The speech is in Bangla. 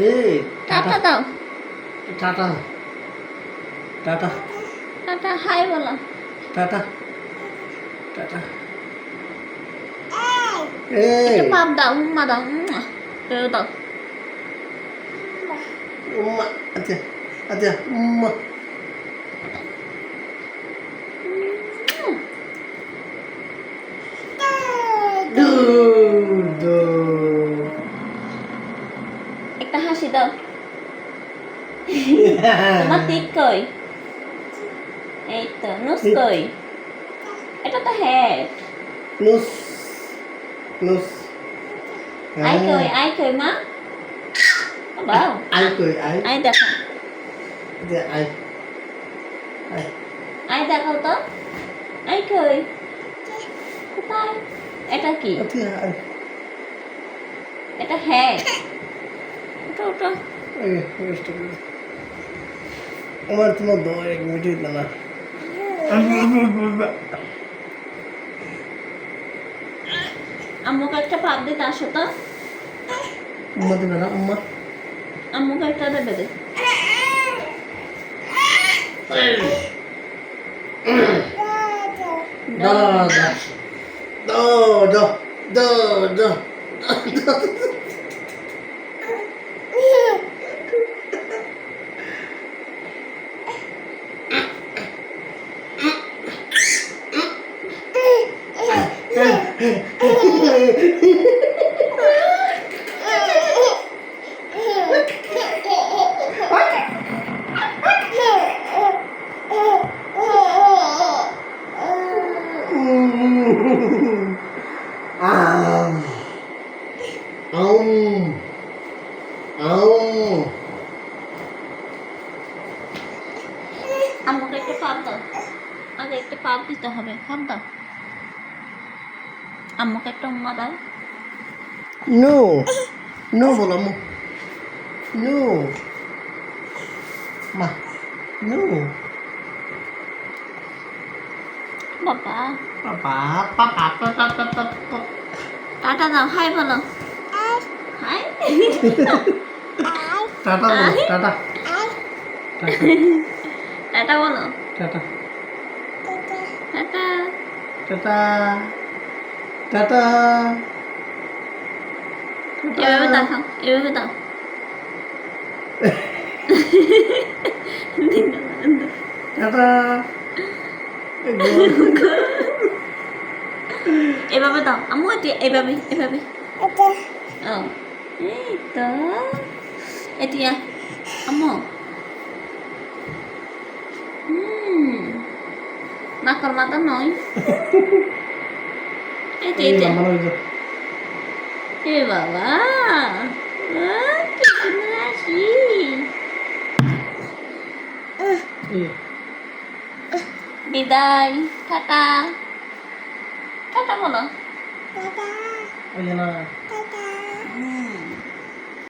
এই টাটা দাও। টাটা টাটা টাটা হাই বলো। টাটা টাটা এই একটা পাপ দাও, উম্মা দাও, কেউ দাও। উম্মা আচ্ছা আচ্ছা উম্মা একটা হাসি দাও। তোমার টিক কই? এই তো নুস কই? এটা তো হেড। নুস নুস আই কই? আই কই মা? বাও আই কই আই আই দেখো। যে আই আই আই দেখাও তো। আই কই? কোথায়? এটা কি? আচ্ছা আই এটা হেড। ওটা ওটা এই রেস্ট করে আমার তোমার দো এক মিনিট না আম্মুকে একটা পাপ দিতে আসো তো। উম্মা দিবে না উম্মা আম্মুকে একটা দেবে দে। দাদা দাদা দাদা আম্মুকে একটা পাপ দাও। আগে একটা পাপ দিতে হবে। পাপ দাও। আম্মুকে একটা উম্মা দাও। No, no বলো আম্মু No মা No বাবা পাপা পাপা পাপা পাপা টাটা দাও। হাই বলো। হাই। টাটা বলো টাটা টাটা বলো। Tata tata. টাটা টাটা এভাবে দেখাও। এভাবে দাও। টাটা এভাবে দাও আম্মু। এভাবে এভাবে। ও এই তো এতিয়া আম্মু নাকর মাথা নয়। এটা এটা এ বাবা কি সুন্দর হাসি। বিদায়। টাটা টাটা বলো। ওই না